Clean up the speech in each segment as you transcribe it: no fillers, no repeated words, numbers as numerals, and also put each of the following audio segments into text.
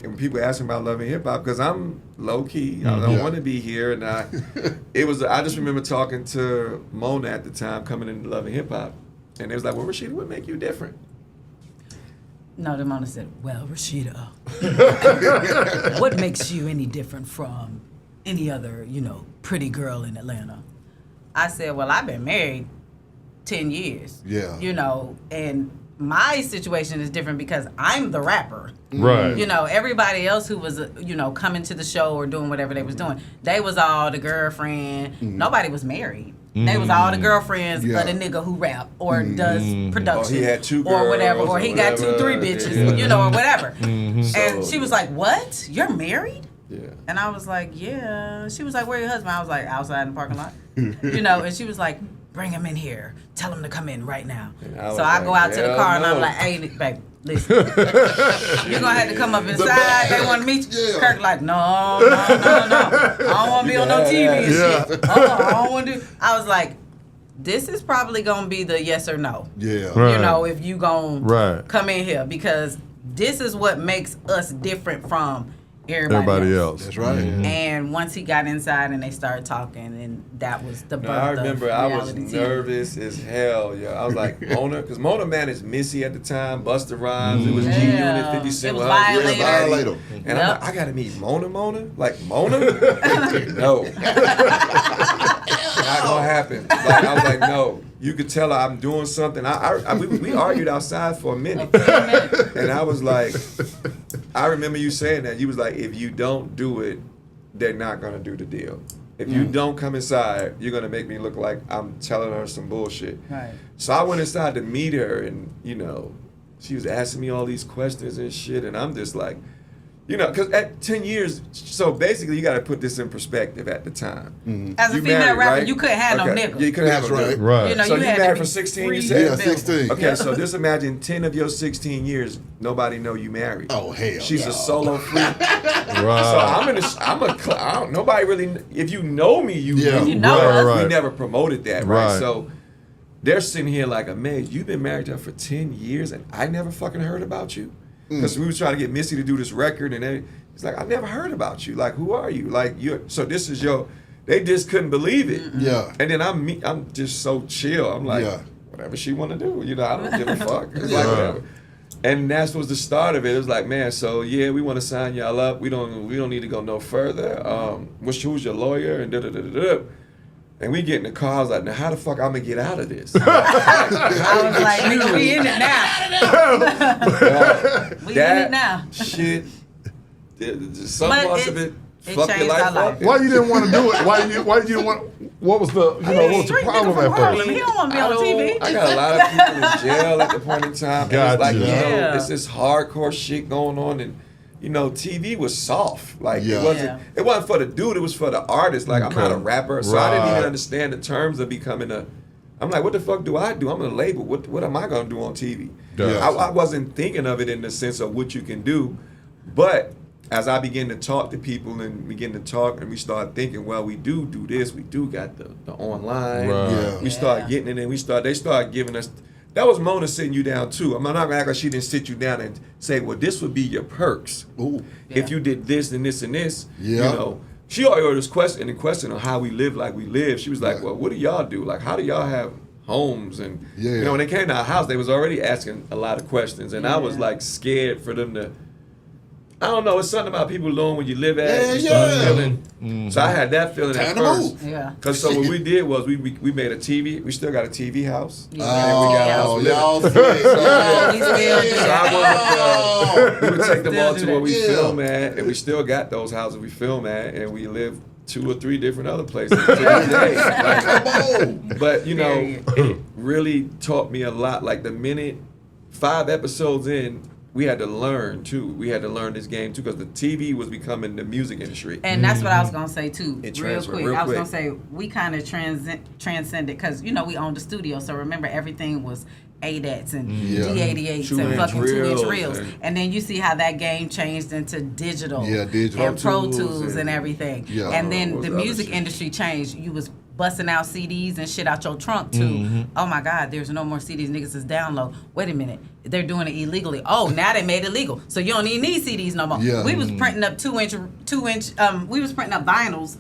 And people ask me about Love and Hip Hop because I'm low key. I don't want to be here, and I just remember talking to Mona at the time, coming into Love and Hip Hop, and it was like, "Well, Rasheeda, what make you different?" No, the Mona said, "Well, Rasheeda, what makes you any different from any other, pretty girl in Atlanta?" I said, "Well, I've been married 10 years. Yeah. And my situation is different because I'm the rapper. Right. Everybody else who was, coming to the show or doing whatever they was doing, they was all the girlfriend. Nobody was married. They was all the girlfriends of the nigga who rap or does production. Or he had 2 girls. Or whatever. Or he got 2, 3 bitches, or whatever. And she was like, "What? You're married?" Yeah. And I was like, "Yeah." She was like, "Where your husband?" I was like, "Outside in the parking lot." And she was like, "Bring him in here. Tell him to come in right now." So I go out to the car and I'm like, "Hey, babe, listen. You're going to have to come up inside. They want to meet you." Yeah. Kirk like, no. I don't want to be on no TV and shit. I don't want to do. I was like, this is probably going to be the yes or no. Yeah. Right. If you going to come in here. Because this is what makes us different from everybody else. That's right. And once he got inside and they started talking, and that was the birth I remember of I was reality TV. nervous as hell, yo. I was like, Mona, because Mona managed Missy at the time, Busta Rhymes, it was G-Unit, 50 Cent. It was Violator. And I'm like, I got to meet Mona? Like, Mona? No. Not going to happen. Like, I was like, no. You could tell her I'm doing something. We argued outside for a minute. And I was like, I remember you saying that. You was like, if you don't do it, they're not going to do the deal. If you don't come inside, you're going to make me look like I'm telling her some bullshit. Right. So I went inside to meet her, and, she was asking me all these questions and shit, and I'm just like, because at 10 years, so basically you got to put this in perspective at the time. As a female married, rapper, right? you couldn't have no nigga. Yeah, you couldn't have no nigga. Right. So you had to married be for 16, free you said? Yeah, 16. Okay, so just imagine 10 of your 16 years, nobody know you married. Oh, hell She's no. a solo freak. Right. So nobody really, if you know me, you You know us. Right. We never promoted that, right? Right. So they're sitting here like, amazed, you've been married to her for 10 years and I never fucking heard about you? Because we was trying to get Missy to do this record, and it's like, I never heard about you. Like, who are you? Like, so this is they just couldn't believe it. Yeah. And then I'm just so chill. I'm like, whatever she want to do. I don't give a fuck. It's like, whatever. And that was the start of it. It was like, man, so yeah, we want to sign y'all up. We don't need to go no further. Who's your lawyer? And da-da-da-da-da. And we get in the car. I was like, now how the fuck I'm gonna get out of this? I was like, nigga, we in it now. We in it now. Shit. Some parts of it fuck your changed life our up. life. Why you didn't want to do it? Why you didn't want? What was the what was the problem at first? He don't want to be on TV. I got a lot of people in jail at the point in time. And it's like, Gotcha. it's this hardcore shit going on, and TV was soft. Like Yeah. it wasn't for the dude, it was for the artist. Like I'm not a rapper, so I didn't even Right. understand the terms of becoming I'm like, what the fuck do I do? I'm a label. What am I gonna do on TV? Gotcha. I wasn't thinking of it in the sense of what you can do, but as I begin to talk to people and begin to talk, and we start thinking, well, we do this, we do got the online. Right. Yeah. We start getting it, and they start giving us. That was Mona sitting you down too. I'm not gonna act like she didn't sit you down and say, well, this would be your perks. Ooh. If you did this and this and this. Yeah. She already was question on how we live like we live. She was like, well, what do y'all do? Like, how do y'all have homes? And when they came to our house, they was already asking a lot of questions, and I was like scared for them to. I don't know. It's something about people knowing where you live at. You start feeling. So I had that feeling at first. Yeah. Because so what we did was we made a TV. We still got a TV house. Yeah. Oh, we got a house we live in. y'all We still do that. We would take them all to Still where do we that. film at, and we still got those houses we film at, and we live 2 or 3 different other places to this day. Like, but it really taught me a lot. Like the minute 5 episodes in, we had to learn too. We had to learn this game too, because the TV was becoming the music industry. And that's what I was gonna say too. It real transferred quick. real I was quick. gonna say we kind of transcended because we owned the studio. So remember everything was ADATs and D88s and 2-inch fucking 2-inch reels reels. And then you see how that game changed into digital. Yeah, digital. And Pro Tools Tools and and- everything. Yeah. And then What was the the other music shit? industry changed. You was busting out CDs and shit out your trunk to, oh my God, there's no more CDs, niggas is download. Wait a minute, they're doing it illegally. Oh, now they made it legal, so you don't even need CDs no more. Yeah. We was printing up 2-inch. We was printing up vinyls,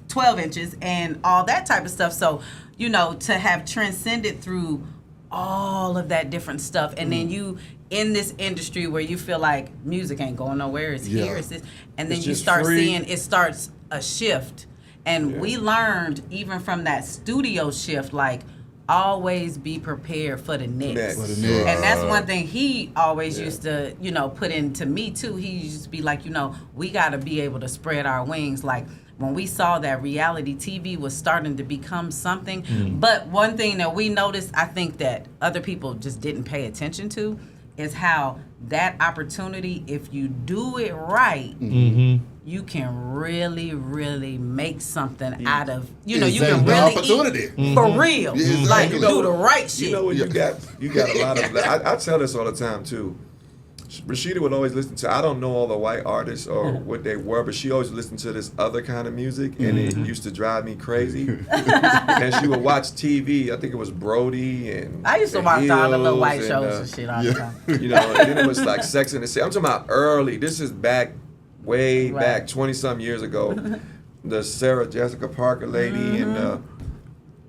12 inches and all that type of stuff. So to have transcended through all of that different stuff, and then you in this industry where you feel like music ain't going nowhere, it's here, it's this, and then you start seeing it starts a shift. And we learned even from that studio shift, like, always be prepared for the next. And that's one thing he always used to, put into me too. He used to be like, we got to be able to spread our wings. Like, when we saw that reality TV was starting to become something. But one thing that we noticed, I think that other people just didn't pay attention to, is how that opportunity, if you do it right, you can really, really make something out of, you can really eat for real. Like, do the right shit. When you got a lot of, I tell this all the time too. Rasheeda would always listen to, I don't know all the white artists or what they were, but she always listened to this other kind of music, and it used to drive me crazy. And she would watch TV, I think it was Brody and I used to watch all the little white shows and shit all the time. And then it was like Sex and the City. I'm talking about early, this is way back 20-some years ago. The Sarah Jessica Parker lady and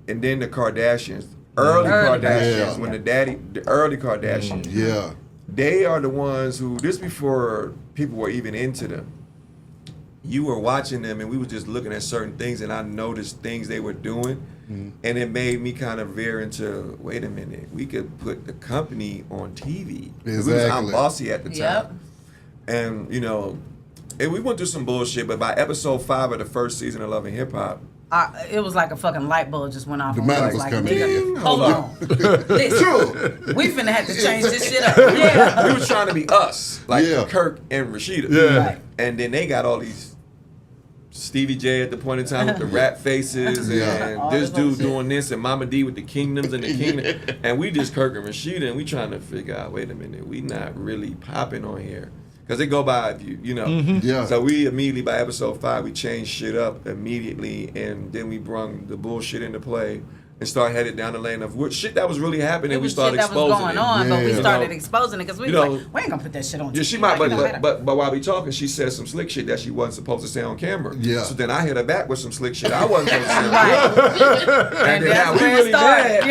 then the Kardashians. Early Kardashians, when the early Kardashians. Yeah. They are the ones who, this before people were even into them. You were watching them and we were just looking at certain things, and I noticed things they were doing, and it made me kind of veer into, wait a minute, we could put the company on TV. Exactly. I'm bossy at the time. And, and we went through some bullshit, but by episode 5 of the first season of Love and Hip Hop, it was like a fucking light bulb just went off. The money was like, coming in. Hold on. Listen, we finna have to change this shit up. We was trying to be us, like Kirk and Rasheeda. Yeah. And then they got all these Stevie J at the point in time with the rap faces, and this dude doing this, and Mama D with the Kingdoms and the Kingdom. And we just Kirk and Rasheeda, and we trying to figure out, wait a minute, we not really popping on here. Because they go by, So we immediately, by episode 5, we changed shit up immediately, and then we brung the bullshit into play and started headed down the lane of what shit that was really happening. It was we started shit exposing that was going on, but we started it. exposing it because we was like, we ain't gonna put that shit on. Yeah, she might, but while we talking, she said some slick shit that she wasn't supposed to say on camera. Yeah. So then I hit her back with some slick shit I wasn't supposed to say on camera. And then now we really mad on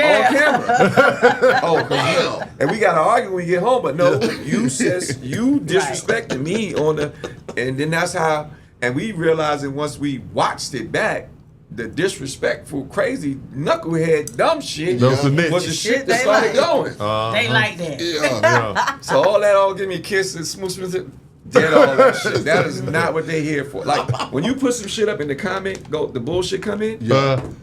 camera. And we gotta argue when we get home, but no, you disrespected me on the, and then that's how, and we realized that once we watched it back, the disrespectful, crazy, knucklehead, dumb shit was the shit that started going. They like that. Yeah. So all give me a kiss and smooch, dead all that shit. That is not what they here for. Like, when you put some shit up in the comment, the bullshit come in,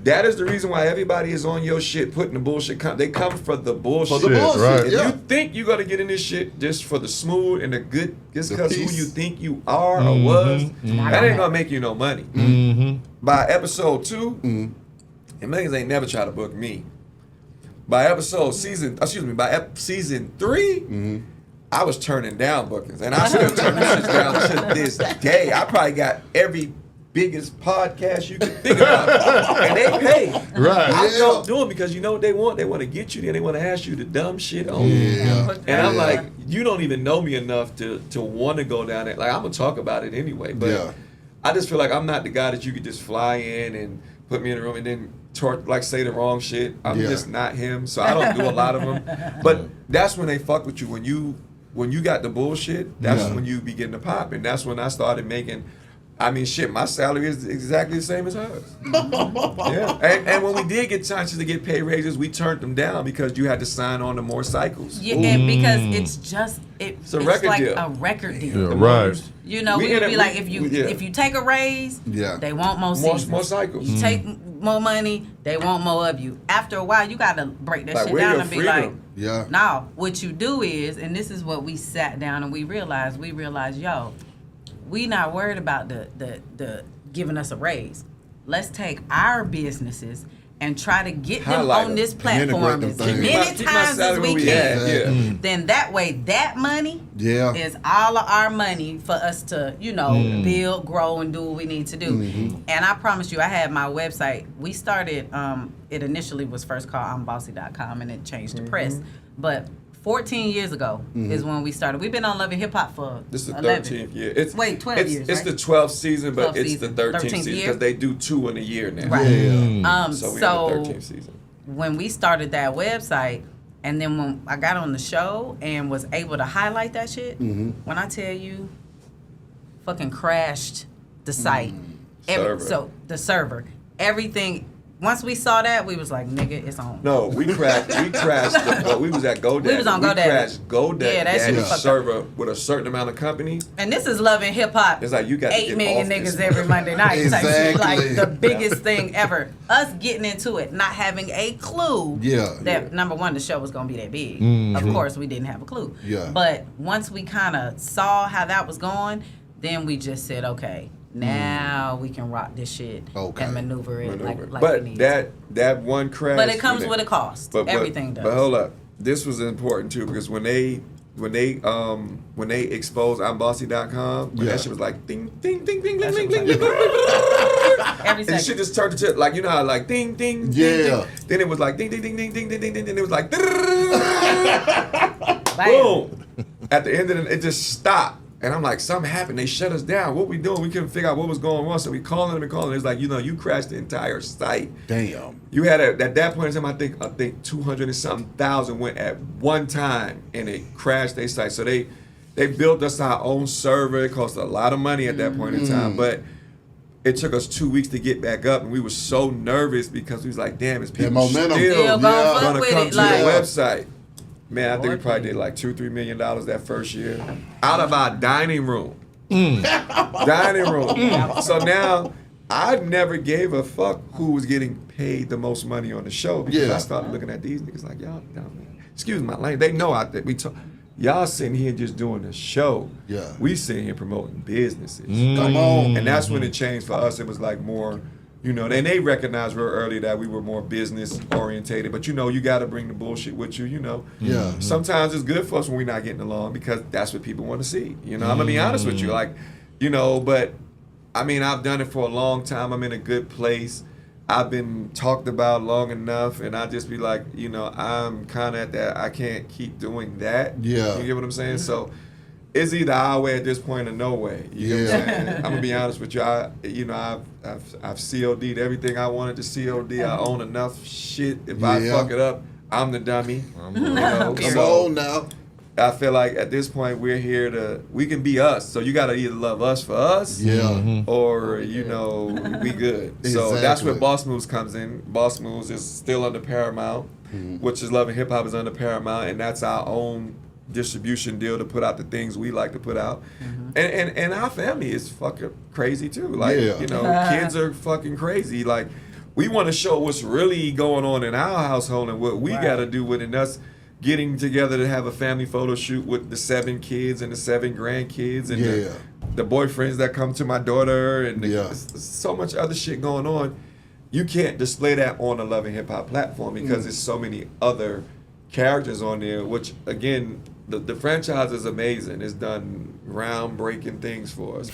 that is the reason why everybody is on your shit putting the bullshit. They come for the bullshit. Right. If you think you're going to get in this shit just for the smooth and the good, just because who you think you are or was, that ain't going to make you no money. By episode 2, and niggas ain't never try to book me. By season 3, I was turning down bookings, and I still turn this shit down to this day. I probably got every biggest podcast you can think about, and they pay. Right. I don't do it because you know what they want? They want to get you there. They want to ask you the dumb shit on you. And I'm like, you don't even know me enough to want to go down there. Like, I'm going to talk about it anyway, but I just feel like I'm not the guy that you could just fly in and put me in a room and then say the wrong shit. I'm just not him, so I don't do a lot of them. But that's when they fuck with you. When you got the bullshit, that's when you begin to pop. And that's when I started making, my salary is exactly the same as hers. And when we did get chances to get pay raises, we turned them down because you had to sign on to more cycles. Yeah, and because it's a record like deal. A record deal. Yeah, right. We would be like, if you take a raise, they want more seasons. More cycles. You take more money, they want more of you. After a while, you got to break that shit down and be like, no, what you do is, and this is what we sat down and we realized, yo, we not worried about the giving us a raise. Let's take our businesses and try to get them Highlight on this them. platform Integrate as them things. many Keep my times as salary we where we can, at, yeah. then that way that money is all of our money for us to, build, grow, and do what we need to do. And I promise you, I had my website. We started, it initially was first called I'mBossy.com, and it changed to Press. But 14 years ago is when we started. We've been on Love and Hip Hop for This is the 11. 13th year. 12 years, It's right? the 12th season, but 12th it's season. the 13th 13th season year? because they do 2 in a year now. Right. Yeah. So we're in the 13th season. When we started that website, and then when I got on the show and was able to highlight that shit, when I tell you, fucking crashed the site. Server. The server, everything. Once we saw that, we was like, nigga, it's on. No, we crashed. But we was at GoDaddy. We was on GoDaddy. We crashed GoDaddy Yeah, that shit was fucked server with a certain amount of company. And this is Love and Hip Hop. It's like you got to 8 get million off niggas this. every Monday night. Type shit. Like Exactly. the biggest thing ever. Us getting into it, not having a clue that number one, the show was gonna be that big. Of course, we didn't have a clue. Yeah. But once we kind of saw how that was going, then we just said, okay, now we can rock this shit and maneuver it like but we need. that one crash. But it comes with a cost. Everything does. But hold up, this was important too because when they exposed I'mBossy.com, when that shit was like ding ding ding ding ding ding ding ding. Every And second. shit just turned to like, you know how like ding ding ding, ding. Then it was like ding ding ding ding ding ding ding ding. Then it was like boom. At the end of it just stopped. And I'm like, something happened. They shut us down. What we doing? We couldn't figure out what was going on. So we calling them and calling. It's like, you crashed the entire site. Damn. You had at that point in time, I think 200 and something thousand went at one time, and it crashed their site. So they built us our own server. It cost a lot of money at that point in time, but it took us 2 weeks to get back up, and we were so nervous because we was like, damn, it's people momentum. still gonna gonna with come it, to like- the website. Man, I think we probably did like $2-3 million that first year out of our dining room. Dining room. So now I never gave a fuck who was getting paid the most money on the show because I started looking at these niggas like, y'all, excuse my language. They know out there. Y'all sitting here just doing a show. Yeah. We sitting here promoting businesses. Come on. And that's when it changed for us. It was like more, and they recognized real early that we were more business orientated. But you got to bring the bullshit with you. Yeah. Sometimes it's good for us when we're not getting along because that's what people want to see. I'm gonna be honest with you, But I mean, I've done it for a long time. I'm in a good place. I've been talked about long enough, and I just be like, I'm kind of at that. I can't keep doing that. Yeah. You get what I'm saying? So. It's either our way at this point or no way. You know what I'm saying? I'm gonna be honest with you. I've COD'd everything I wanted to COD. I own enough shit. If I fuck it up, I'm the dummy. Come So on now. I feel like at this point we can be us. So you gotta either love us for us, or we good. So that's where Exactly. Boss Moves comes in. Boss Moves is still under Paramount, which is Love and Hip Hop is under Paramount, and that's our own distribution deal to put out the things we like to put out. And our family is fucking crazy too. Like, kids are fucking crazy. Like, we want to show what's really going on in our household and what we got to do with it. And us getting together to have a family photo shoot with the 7 kids and the 7 grandkids and the boyfriends that come to my daughter and so much other shit going on. You can't display that on the Love and Hip Hop platform because there's so many other characters on there, which again, the franchise is amazing. It's done groundbreaking things for us.